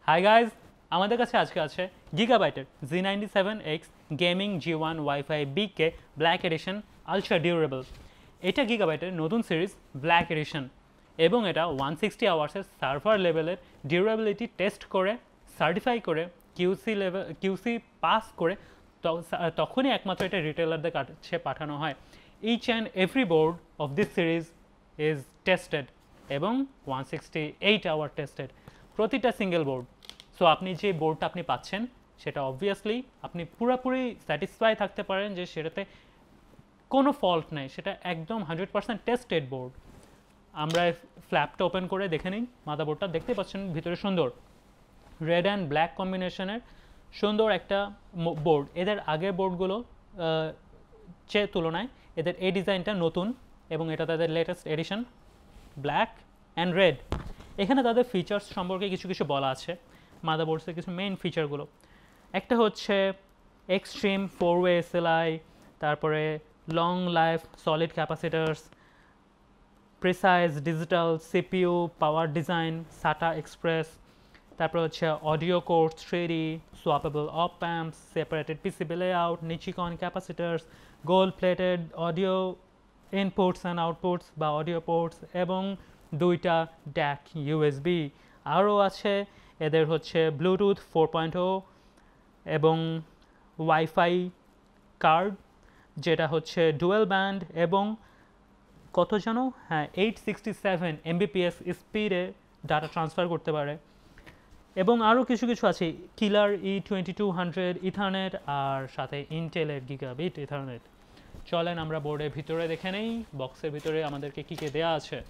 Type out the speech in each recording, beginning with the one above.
Hi guys, আমাদের কাছে আজকে আছে গিগাবাইটের Z97X gaming G1 Wi-Fi-BK black edition ultra durable. এটা গিগাবাইটের নতুন সিরিজ ব্ল্যাক এডিশন এবং এটা 160 আওয়ার্সের সার্ভার লেভেলের ডিউরেবিলিটি টেস্ট করে সার্টিফাই করে কিউসি পাস করে তখনই একমাত্র এটা রিটেলারদের কাছে পাঠানো হয়। Each and every board of this series is tested এবং 168 আওয়ার টেস্টেড প্রতিটা সিঙ্গেল বোর্ড। সো আপনি যে বোর্ডটা আপনি পাচ্ছেন সেটা অবভিয়াসলি আপনি পুরোপুরি স্যাটিসফাই থাকতে পারেন যে সেটাতে কোনো ফল্ট নেই, সেটা একদম 100% টেস্টেড বোর্ড। আমরা ফ্ল্যাপটা ওপেন করে দেখে নিই। মাদারবোর্ডটা দেখতে পাচ্ছেন ভিতরে সুন্দর রেড অ্যান্ড ব্ল্যাক কম্বিনেশনের সুন্দর একটা বোর্ড। এদের আগের বোর্ডগুলো চেয়ে তুলনায় এদের এই ডিজাইনটা নতুন এবং এটা তাদের latest addition black and red. এখানে তাদের ফিচার্স সম্পর্কে কিছু কিছু বলা আছে। মাদারবোর্ডসের কিছু মেইন ফিচারগুলো একটা হচ্ছে এক্সট্রিম 4-way SLI, তারপরে long life solid capacitors, precise digital CPU power design SATA express, তারপর হচ্ছে audio codec 3D swappable op amps, separated PCB layout, Nichicon capacitors, gold plated audio inputs and outputs বা audio ports এবং দুইটা DAC USB. আরও আছে এদের হচ্ছে Bluetooth 4.0 এবং ওয়াইফাই কার্ড যেটা হচ্ছে ডুয়েল ব্যান্ড এবং কত যেন 867 Mbps স্পিডে ডাটা ট্রান্সফার করতে পারে এবং আরও কিছু কিছু আছে কিলার E2200 ইথারনেট আর সাথে ইন্টেলের গিগাবিট ইথারনেট। চলেন আমরা বোর্ডের ভিতরে দেখে নেই বক্সের ভিতরে আমাদেরকে কী কী দেওয়া আছে।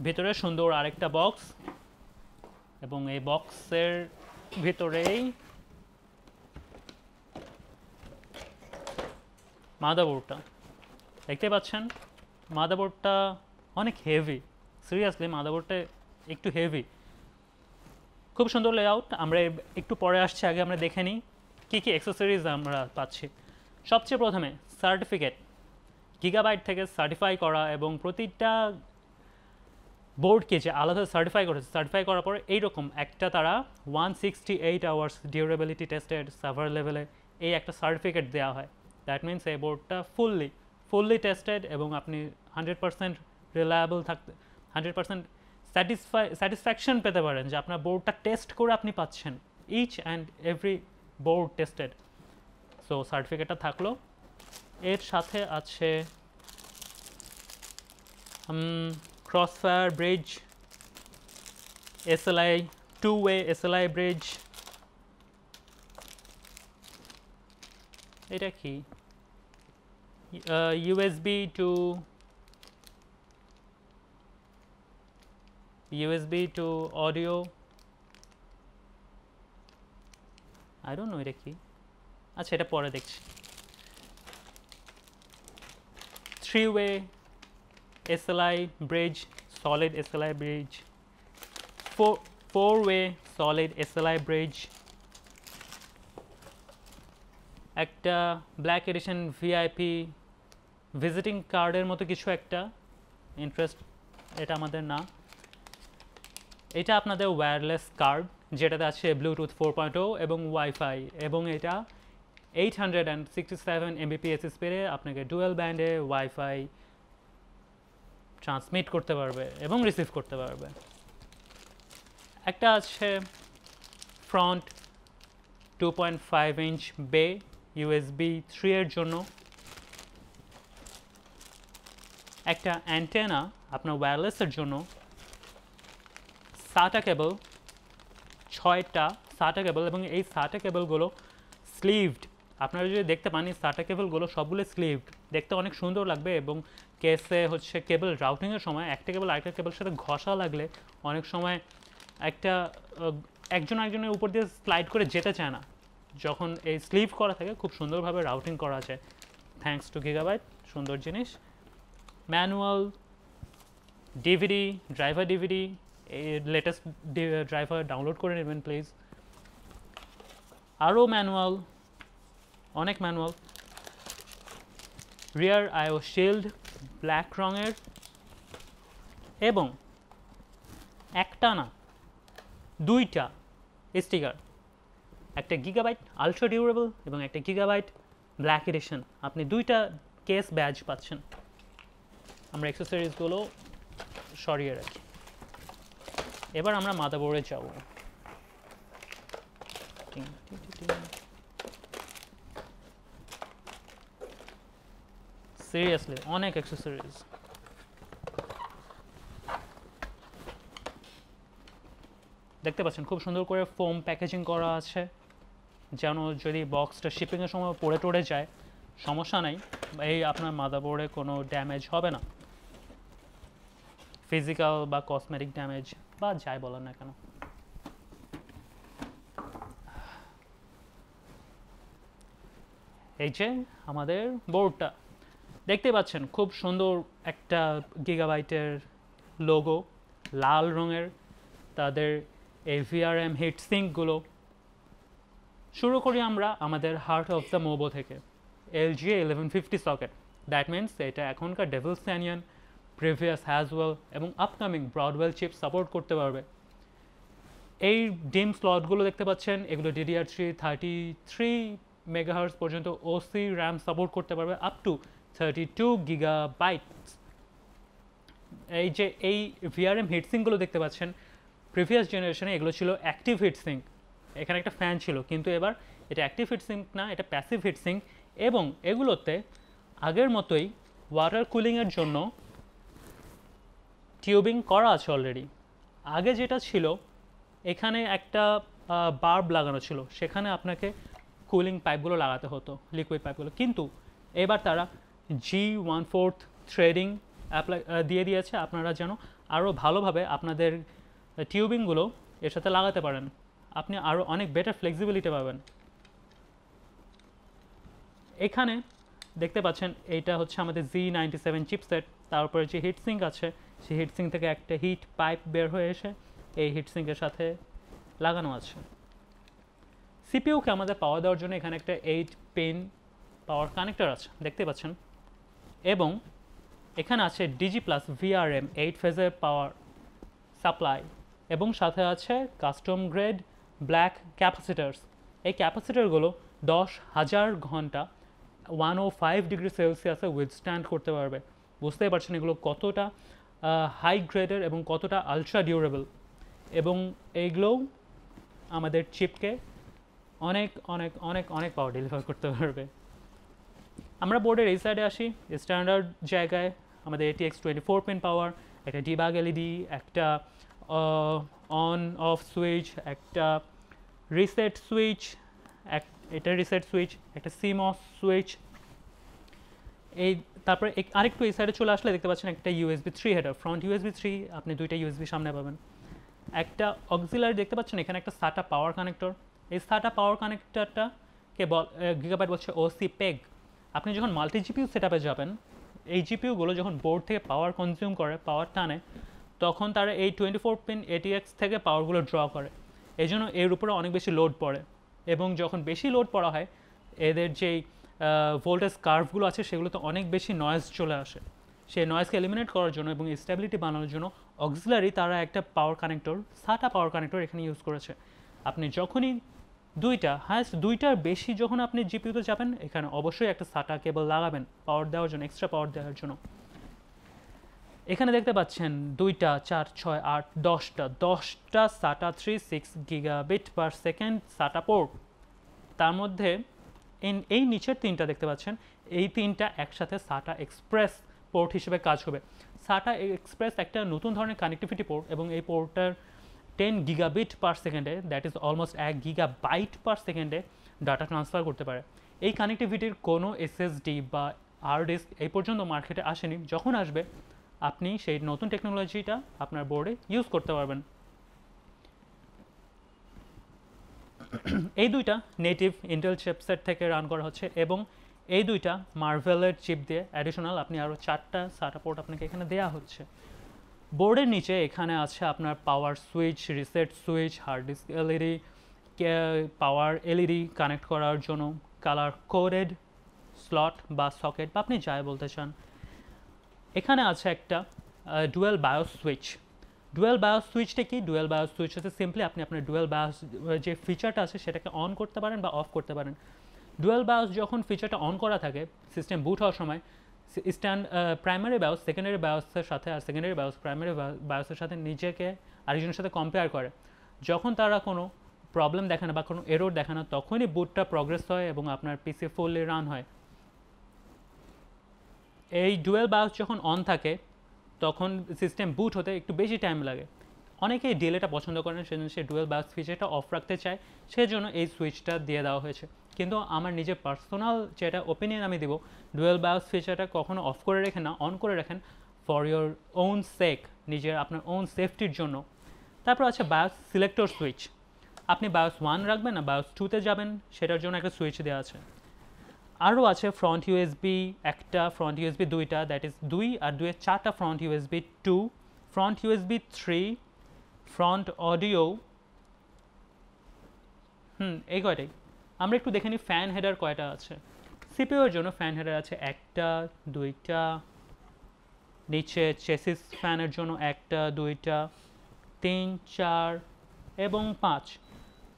ভিতরে সুন্দর আরেকটা বক্স এবং এই বক্সের ভিতরেই মাদারবোর্ডটা দেখতে পাচ্ছেন। মাদারবোর্ডটা অনেক হেভি, সিরিয়াসলি মাদারবোর্ডটা একটু হেভি, খুব সুন্দর লেআউট। আমরা একটু পরে আসছি, আগে আমরা দেখে নিই কী কী অ্যাক্সেসরিজ আমরা পাচ্ছি। সবচেয়ে প্রথমে সার্টিফিকেট, গিগাবাইট থেকে সার্টিফাই করা এবং প্রতিটা বোর্ডকে যে আলাদা সার্টিফাই করেছে, সার্টিফাই করার পর এইরকম একটা তারা 168 আওয়ার্স ডিউরেবিলিটি টেস্টেড সার্ভার লেভেলে এই একটা সার্টিফিকেট দেওয়া হয়। দ্যাট মিনস এই বোর্ডটা ফুললি টেস্টেড এবং আপনি 100% রিলায়েবল থাকতে 100% স্যাটিসফ্যাকশন পেতে পারেন যে আপনার বোর্ডটা টেস্ট করে আপনি পাচ্ছেন। Each and every board tested. So সার্টিফিকেটটা থাকলো। এর সাথে আছে Crossfire bridge, SLI 2-way SLI bridge, এটা কি USB to audio, I don't know এটা কি, আচ্ছা এটা পরে দেখছি। 3-way SLI bridge, solid SLI bridge, 4-way solid SLI bridge, একটা ব্ল্যাক এডিশন VIP ভিজিটিং কার্ডের মতো কিছু একটা ইন্টারেস্ট, এটা আমাদের না, এটা আপনাদের ওয়্যারলেস কার্ড যেটাতে আছে ব্লুটুথ 4.0 এবং ওয়াইফাই এবং এটা 867 Mbps স্পিডে আপনাকে ডুয়েল ব্যান্ডে ওয়াইফাই ট্রান্সমিট করতে পারবে এবং রিসিভ করতে পারবে। একটা আছে ফ্রন্ট 2.5 ইঞ্চ বে USB 3 এর জন্য, একটা অ্যান্টেনা আপনার ওয়্যারলেসের জন্য, সাটা কেবল 6টা সাটা কেবল এবং এই সাটা কেবলগুলো স্লিভড। আপনারা যদি দেখতে পান এই সাটা কেবলগুলো সবগুলো স্লিভড, দেখতে অনেক সুন্দর লাগবে এবং কেসে হচ্ছে কেবল রাউটিংয়ের সময় একটা কেবল আরেকটা কেবলের সাথে ঘষা লাগলে অনেক সময় একজন একজনের উপর দিয়ে স্লাইড করে যেতে চায় না। যখন এই স্লিভ করা থাকে খুব সুন্দরভাবে রাউটিং করা যায় থ্যাঙ্কস টু গিগাবাইট, সুন্দর জিনিস। ম্যানুয়াল, ডিভিডি, ড্রাইভার ডিভিডি, এই লেটেস্ট ড্রাইভার ডাউনলোড করে নেবেন প্লিজ। আরও ম্যানুয়াল, অনেক ম্যানুয়াল, রিয়ার আইও শিল্ড ব্ল্যাক রঙের এবং একটা না দুইটা স্টিকার, একটা গিগাবাইট আলট্রা ডিউরেবল এবং একটা গিগাবাইট ব্ল্যাক এডিশন। আপনি দুইটা কেস ব্যাজ পাচ্ছেন। আমরা অ্যাক্সেসরিজগুলো সরিয়ে রাখি। এবার আমরা মাদারবোর্ডে যাব। সিরিয়াসলি অনেক অ্যাক্সেসরিজ। দেখতে পাচ্ছেন খুব সুন্দর করে ফোম প্যাকেজিং করা আছে, যেন যদি বক্সটা শিপিংয়ের সময় পড়ে টড়ে যায় সমস্যা নাই, এই আপনার মাদারবোর্ডে কোনো ড্যামেজ হবে না, ফিজিক্যাল বা কসমেটিক ড্যামেজ বা যাই বলেন না কেন। এই যে আমাদের বোর্ডটা দেখতে পাচ্ছেন, খুব সুন্দর একটা গিগাবাইটের লোগো, লাল রঙের তাদের এই ভিআরএম হিটসিঙ্কগুলো। শুরু করি আমরা আমাদের হার্ট অফ দ্য মোবো থেকে, LG1150 সকেট। দ্যাট মিনস এটা এখনকার ডেভিলস ক্যানিয়ন, প্রিভিয়াস হ্যাজওয়েল এবং আপকামিং ব্রডওয়েল চিপ সাপোর্ট করতে পারবে। এই ডিম স্লটগুলো দেখতে পাচ্ছেন, এগুলো DDR3 33 মেগাহার্টজ পর্যন্ত ওসি র্যাম সাপোর্ট করতে পারবে, আপ টু 32 গিগাবাইটস। এই যে এই ভিআরএম হিটসিঙ্কগুলো দেখতে পাচ্ছেন, প্রিভিয়াস জেনারেশনে এগুলো ছিল অ্যাক্টিভ হিটসিঙ্ক, এখানে একটা ফ্যান ছিল, কিন্তু এবার এটা অ্যাক্টিভ হিটসিঙ্ক না, এটা প্যাসিভ হিটসিঙ্ক। এবং এগুলোতে আগের মতোই ওয়াটার কুলিংয়ের জন্য টিউবিং করা আছে অলরেডি। আগে যেটা ছিল এখানে একটা বার্ব লাগানো ছিল, সেখানে আপনাকে কুলিং পাইপগুলো লাগাতে হতো, লিকুইড পাইপগুলো, কিন্তু এবার তারা G14 থ্রেডিং অ্যাপ্লাই দিয়ে দিয়েছে, আপনারা যেন আরও ভালোভাবে আপনাদের টিউবিংগুলো এর সাথে লাগাতে পারেন, আপনি আরও অনেক বেটার ফ্লেক্সিবিলিটি পাবেন। এখানে দেখতে পাচ্ছেন এইটা হচ্ছে আমাদের Z97 চিপসেট, তারপরে যে হিটসিঙ্ক আছে সেই হিটসিঙ্ক থেকে একটা হিট পাইপ বের হয়ে এসে এই হিটসিঙ্কের সাথে লাগানো আছে। সিপিইউকে আমাদের পাওয়ার দেওয়ার জন্য এখানে একটা 8 পিন পাওয়ার কানেক্টর আছে দেখতে পাচ্ছেন, এবং এখানে আছে ডিজি প্লাস ভিআরএম 8 ফেজের পাওয়ার সাপ্লাই, এবং সাথে আছে কাস্টম গ্রেড ব্ল্যাক ক্যাপাসিটার্স। এই ক্যাপাসিটারগুলো 10,000 ঘন্টা 105 ডিগ্রি সেলসিয়াসে উইথস্ট্যান্ড করতে পারবে। বুঝতেই পারছেন এগুলো কতটা হাই গ্রেডের এবং কতটা আলট্রা ডিউরেবল, এবং এইগুলোও আমাদের চিপকে অনেক অনেক অনেক অনেক পাওয়ার ডেলিভার করতে পারবে। আমরা বোর্ডের এই সাইডে আসি, স্ট্যান্ডার্ড জায়গায় আমাদের ATX 24 পিন পাওয়ার, একটা ডিবাগ এলইডি, একটা অন অফ সুইচ, একটা রিসেট সুইচ, এটা রিসেট সুইচ, একটা সিমস সুইচ। এই তারপরে আরেকটু এই সাইডে চলে আসলে দেখতে পাচ্ছেন একটা USB 3 হেডার, ফ্রন্ট USB 3, আপনি দুইটা USB সামনে পাবেন। একটা অক্সিলারি দেখতে পাচ্ছেন, এখানে একটা SATA পাওয়ার কানেক্টর। এই SATA পাওয়ার কানেক্টরটাকে গিগাবাইট বলছে OC পেগ। আপনি যখন মাল্টি জিপিইউ সেটআপে যাবেন, এই জিপিইউগুলো যখন বোর্ড থেকে পাওয়ার কনজিউম করে, পাওয়ার টানে, তখন তারা এই 24 পিন ATX থেকে পাওয়ারগুলো ড্র করে, এই জন্য এর উপরে অনেক বেশি লোড পড়ে, এবং যখন বেশি লোড পড়া হয় এদের যেই ভোল্টেজ কার্ভগুলো আছে সেগুলোতে অনেক বেশি নয়েজ চলে আসে। সেই নয়েজকে এলিমিনেট করার জন্য এবং স্টেবিলিটি বানানোর জন্য অক্সিলারি তারা একটা পাওয়ার কানেক্টর, SATA পাওয়ার কানেক্টর এখানে ইউজ করেছে। আপনি যখনই দুইটার বেশি যখন আপনি জিপিইউতে যাবেন, এখানে অবশ্যই একটা SATA কেবল লাগাবেন পাওয়ার দেওয়ার জন্য, এক্সট্রা পাওয়ার দেওয়ার জন্য। এখানে দেখতে পাচ্ছেন 2টা 4 6 8 10টা SATA 36 gigabit per second SATA port. তার মধ্যে এই নিচের 3টা দেখতে পাচ্ছেন, এই 3টা একসাথে SATA এক্সপ্রেস পোর্ট হিসেবে কাজ করবে। SATA এক্সপ্রেস একটা নতুন ধরনের কানেক্টিভিটি পোর্ট, এবং এই পোর্টটার 10 গিগাবিট পার সেকেন্ডে, দ্যাট ইজ অলমোস্ট 1 গিগাবাইট পার সেকেন্ডে ডাটা ট্রান্সফার করতে পারে। এই কানেক্টিভিটির কোনো SSD বা হার্ড ডিস্ক এই পর্যন্ত মার্কেটে আসেনি, যখন আসবে আপনি সেই নতুন টেকনোলজিটা আপনার বোর্ডে ইউজ করতে পারবেন। এই দুইটা নেটিভ ইন্টেল চিপসেট থেকে রান করা হচ্ছে, এবং এই দুইটা মার্ভেলের চিপ দিয়ে অ্যাডিশনাল আপনি আরও 4টা SATA পোর্ট আপনাকে এখানে দেওয়া হচ্ছে। বোর্ডের নিচে এখানে আছে আপনার পাওয়ার switch, reset switch, hard disk LED, পাওয়ার এলইডি কানেক্ট করার জন্য কালার কোডেড স্লট বা সকেট বা আপনি যাই বলতে চান। এখানে আছে একটা dual bias switch. Dual bias সুইচটা কি? ডুয়েল বায়োস সুইচ হচ্ছে সিম্পলি আপনি আপনার ডুয়েল বায়োস যে ফিচারটা আছে সেটাকে অন করতে পারেন বা অফ করতে পারেন। ডুয়েল বায়োস যখন ফিচারটা অন করা থাকে সিস্টেম বুট হওয়ার সময়, প্রাইমারি বায়োস সেকেন্ডারি বায়োসের সাথে আর সেকেন্ডারি বায়োস প্রাইমারি বায়োসের সাথে নিজেকে আরেকজনের সাথে কম্পেয়ার করে। যখন তারা কোনো প্রবলেম দেখে না বা কোনো এরর দেখে না, তখনই বুটটা প্রগ্রেস হয় এবং আপনার পিসি ফুললি রান হয়। এই ডুয়েল বায়োস যখন অন থাকে তখন সিস্টেম বুট হতে একটু বেশি টাইম লাগে। অনেকেই ডিলেটা পছন্দ করেন, সেজন্য সে ডুয়েল বায়োস ফিচারটা অফ রাখতে চায়, সেজন্য এই সুইচটা দিয়ে দেওয়া হয়েছে। কিন্তু আমার নিজের পার্সোনাল যেটা ওপিনিয়ন আমি দেবো, ডুয়েল বায়োস ফিচারটা কখনো অফ করে রেখেন না, অন করে রাখেন ফর ইয়োর ওন সেক, নিজের আপনার ওন সেফটির জন্য। তারপর আছে বায়োস সিলেক্টর সুইচ। আপনি বায়োস 1 রাখবেন না বায়োস 2-তে যাবেন, সেটার জন্য একটা সুইচ দেওয়া আছে। আরও আছে ফ্রন্ট ইউএসবি একটা, ফ্রন্ট ইউএসবি 2টা, দ্যাট ইজ 2 আর 2 4টা front USB 2, front USB 3, front audio, এই কয়টাই। আমরা একটু দেখে নিই ফ্যান হেডার কয়টা আছে। সিপিইউর জন্য ফ্যান হেডার আছে একটা, 2টা, নিচে চেসিস ফ্যানের জন্য একটা, 2টা, 3, 4 এবং 5,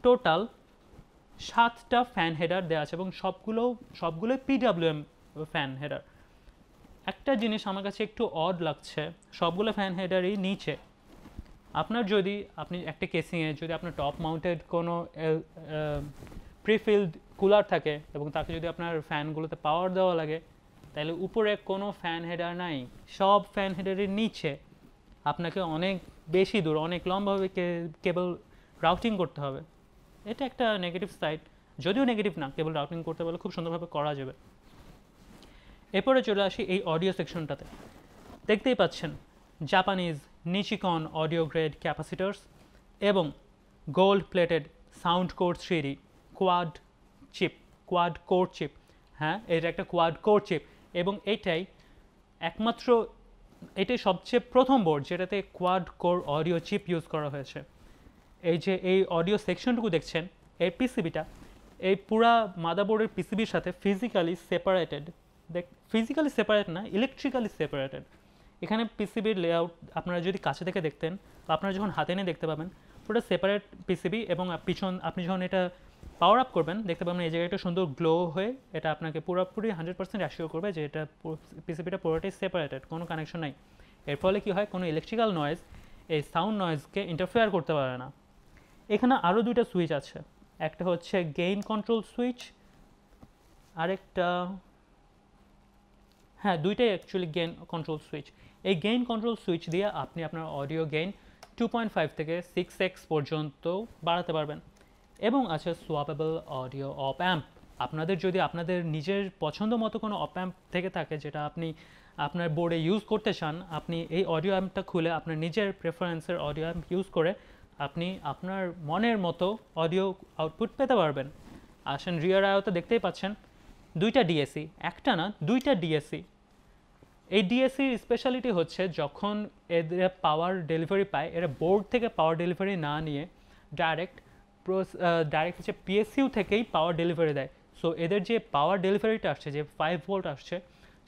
টোটাল 7টা ফ্যান হেডার দেওয়া আছে এবং সবগুলোই পিডাব্লিউএম ফ্যান হেডার। একটা জিনিস আমার কাছে একটু অড লাগছে, সবগুলো ফ্যান হেডারই নিচে। আপনি একটা কেসিংয়ে যদি আপনার টপ মাউন্টেড কোনো প্রিফিল্ড কুলার থাকে এবং তাকে যদি আপনার ফ্যানগুলোতে পাওয়ার দেওয়া লাগে, তাহলে উপরে কোনো ফ্যান হেডার নাই, সব ফ্যান হেডারের নিচে। আপনাকে অনেক বেশি দূর, অনেক লম্বাভাবে কেবল রাউটিং করতে হবে। এটা একটা নেগেটিভ সাইড, যদিও নেগেটিভ না, কেবল রাউটিং করতে পারলে খুব সুন্দরভাবে করা যাবে। এরপরে চলে আসি এই অডিও সেকশনটাতে। দেখতেই পাচ্ছেন Japanese Nichicon audio grade capacitors এবং gold plated sound core 3D quad core chip. হ্যাঁ, এটা একটা কোয়াড কোর চিপ এবং এটাই সবচেয়ে প্রথম বোর্ড যেটাতে quad core audio chip use করা হয়েছে। এই অডিও সেকশনটুকু দেখছেন, এই পিসিবিটা এই পুরা মাদারবোর্ডের পিসিবির সাথে ফিজিক্যালি সেপারেট না, ইলেকট্রিক্যালি সেপারেটেড। এখানে পিসিবির লেআউট আপনারা যদি কাছে থেকে দেখতেন বা আপনারা যখন হাতে নিয়ে দেখতে পাবেন, পুরো সেপারেট পিসিবি এবং আপনি যখন এটা পাওয়ার আপ করবেন দেখতে পাবেন এই জায়গাটা সুন্দর গ্লো হয়ে, এটা আপনাকে পুরোপুরি 100% অ্যাসিওর করবে যে এটা পিসিবিটা পুরোটাই সেপারেটেড, কোনো কানেকশন নাই। এর ফলে কী হয়, কোনো ইলেকট্রিক্যাল নয়েজ এই সাউন্ড নয়েজকে ইন্টারফেয়ার করতে পারে না। এখানে আরও 2টা সুইচ আছে, একটা হচ্ছে গেইন কন্ট্রোল সুইচ, আরেকটা, হ্যাঁ 2টাই অ্যাকচুয়ালি গেইন কন্ট্রোল সুইচ। এই গেইন কন্ট্রোল সুইচ দিয়ে আপনি আপনার অডিও গেইন 2.5 থেকে 6x পর্যন্ত বাড়াতে পারবেন। এবং আছে সোয়াপেবল অডিও অপ অ্যাম্প। যদি আপনাদের নিজের পছন্দ মতো কোনো অপ অ্যাম্প থেকে থাকে যেটা আপনি আপনার বোর্ডে ইউজ করতে চান, আপনি এই অডিও অ্যাম্পটা খুলে আপনার নিজের প্রেফারেন্সের অডিও অ্যাম্প ইউজ করে আপনি আপনার মনের মতো অডিও আউটপুট পেতে পারবেন। আসেন রিয়ার আয়োতে দেখতেই পাচ্ছেন 2টা ডিএসি, একটা না 2টা ডিএসি। এই ডিএসির স্পেশালিটি হচ্ছে যখন এদের পাওয়ার ডেলিভারি পায়, এরা বোর্ড থেকে পাওয়ার ডেলিভারি না নিয়ে ডাইরেক্ট হচ্ছে পিএসইউ থেকেই পাওয়ার ডেলিভারি দেয়। সো এদের যে পাওয়ার ডেলিভারিটা আসছে, যে 5 ভোল্ট আসছে,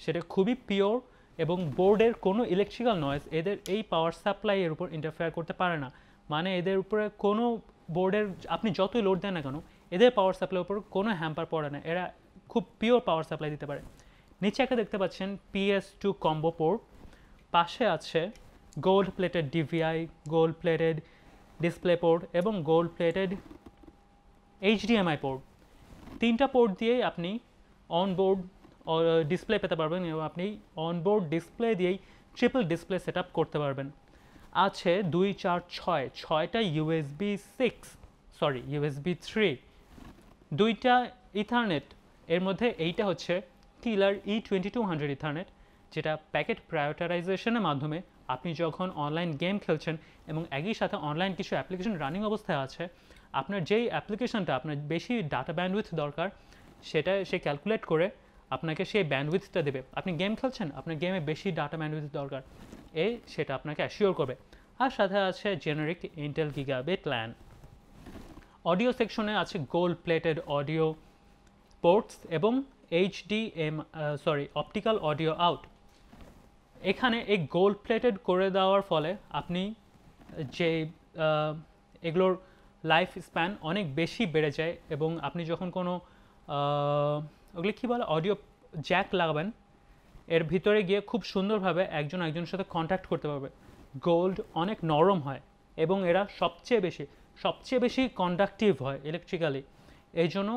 সেটা খুবই পিওর এবং বোর্ডের কোনো ইলেকট্রিক্যাল নয়েজ এদের এই পাওয়ার সাপ্লাইয়ের উপর ইন্টারফেয়ার করতে পারে না। মানে এদের উপরে কোনো বোর্ডের আপনি যতই লোড দেন না কেন, এদের পাওয়ার সাপ্লাইয়ের উপর কোনো হ্যাম্পার পড়ে না, এরা খুব পিওর পাওয়ার সাপ্লাই দিতে পারে। নিচে একটা দেখতে পাচ্ছেন PS2 কম্বো পোর্ট, পাশে আছে gold plated DVI, gold plated display port এবং গোল্ড প্লেটেড HDMI পোর্ট। 3টা পোর্ট দিয়েই আপনি অনবোর্ড ডিসপ্লে পেতে পারবেন এবং আপনি অনবোর্ড ডিসপ্লে দিয়েই ট্রিপল ডিসপ্লে সেট আপ করতে পারবেন। আছে 2, 4, 6টা USB 3, 2টা ইথারনেট। এর মধ্যে এইটা হচ্ছে কিলার E2200 ইথারনেট, যেটা প্যাকেট প্রায়োরিটাইজেশনের মাধ্যমে আপনি যখন অনলাইন গেম খেলছেন এবং একই সাথে অনলাইন কিছু অ্যাপ্লিকেশন রানিং অবস্থায় আছে, আপনার যেই অ্যাপ্লিকেশনটা আপনার বেশি ডাটা ব্যান্ডউইথ দরকার সে ক্যালকুলেট করে আপনাকে সেই ব্যান্ডউইথটা দেবে। আপনি গেম খেলছেন, আপনার গেমে বেশি ডাটা ব্যান্ডউইথ দরকার, সেটা আপনাকে অ্যাসিওর করবে। আর সাথে আছে generic Intel gigabit LAN. Audio সেকশনে আছে গোল্ড প্লেটেড অডিও পোর্টস এবং অপটিক্যাল অডিও আউট। এখানে এই গোল্ড প্লেটেড করে দেওয়ার ফলে আপনি যে এগুলোর লাইফ স্প্যান অনেক বেশি বেড়ে যায়, এবং আপনি যখন কোনো ওগুলো কী বলে অডিও জ্যাক লাগাবেন, এর ভিতরে গিয়ে খুব সুন্দরভাবে একজন একজনের সাথে কন্ট্যাক্ট করতে পারবে। গোল্ড অনেক নরম হয় এবং এরা সবচেয়ে বেশি কন্ডাক্টিভ হয় ইলেকট্রিক্যালি। এই জন্য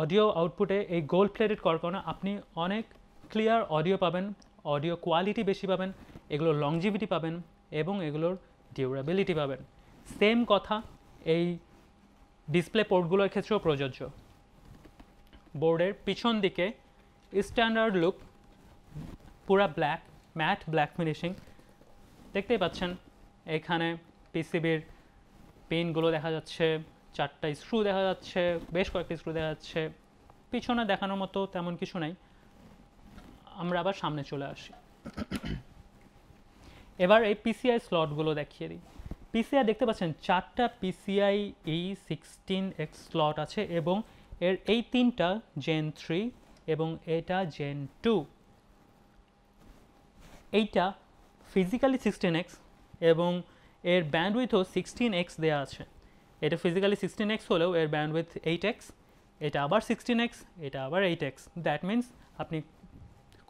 অডিও আউটপুটে এই গোল্ড প্লেটেড করার কারণে আপনি অনেক ক্লিয়ার অডিও পাবেন, অডিও কোয়ালিটি বেশি পাবেন, এগুলোর লংজিভিটি পাবেন এবং এগুলোর ডিউরেবিলিটি পাবেন। সেম কথা এই ডিসপ্লে পোর্টগুলোর ক্ষেত্রেও প্রযোজ্য। বোর্ডের পিছন দিকে স্ট্যান্ডার্ড লুক, পুরা ব্ল্যাক, ম্যাট ব্ল্যাক ফিনিশিং দেখতেই পাচ্ছেন। এখানে পিসিবির পিনগুলো দেখা যাচ্ছে, 4টা স্ক্রু দেখা যাচ্ছে, বেশ কয়েকটি স্ক্রু দেখা যাচ্ছে। পিছনে দেখানোর মতো তেমন কিছু নাই। আমরা আবার সামনে চলে আসি। এবার এই পিসিআই স্লটগুলো দেখিয়ে দিই। পিসিআই দেখতে পাচ্ছেন 4টা পিসিআই E16X স্লট আছে এবং এর এই 3টা Gen 3 এবং এটা Gen 2। এইটা ফিজিক্যালি 16X এবং এর ব্যান্ডউইথও 16X দেওয়া আছে। এটা ফিজিক্যালি 16X হলেও এর ব্যান্ডউইথ 8X, এটা আবার 16X, এটা আবার 8X। দ্যাট মিন্স আপনি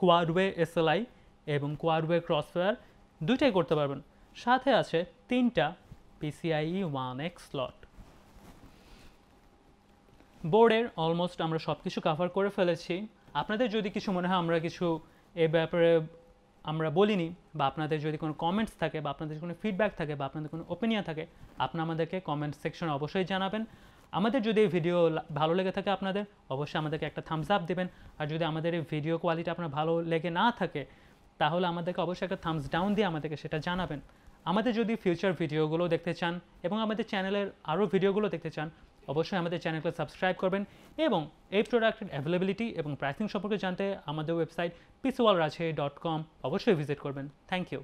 কোয়াডওয়ে SLI এবং কোয়াডওয়ে ক্রসফায়ার দুইটাই করতে পারবেন। সাথে আছে 3টা PCIe 1X স্লট। বোর্ডের অলমোস্ট আমরা সব কিছু কভার করে ফেলেছি। আপনাদের যদি কিছু মনে হয় আমরা কিছু এ ব্যাপারে আমরা বলিনি, বা আপনাদের যদি কোনো কমেন্টস থাকে, বা আপনাদের কোনো ফিডব্যাক থাকে, বা আপনাদের কোনো ওপিনিয়ন থাকে, আপনারা আমাদেরকে কমেন্ট সেকশনে অবশ্যই জানাবেন। আমাদের যদি এই ভিডিও ভালো লেগে থাকে আপনাদের, অবশ্যই আমাদেরকে একটা থামস আপ দেবেন। আর যদি আমাদের এই ভিডিও কোয়ালিটি আপনার ভালো লেগে না থাকে, তাহলে আমাদেরকে অবশ্যই একটা থামস ডাউন দিয়ে আমাদেরকে সেটা জানাবেন। আমাদের যদি ফিউচার ভিডিওগুলো দেখতে চান এবং আমাদের চ্যানেলের আরও ভিডিওগুলো দেখতে চান, অবশ্যই আমাদের চ্যানেলকে সাবস্ক্রাইব করবেন এবং এই প্রোডাক্টের অ্যাভেলেবিলিটি এবং প্রাইসিং সম্পর্কে জানতে আমাদের ওয়েবসাইট pcworldrajshahi.com অবশ্যই ভিজিট করবেন। Thank you.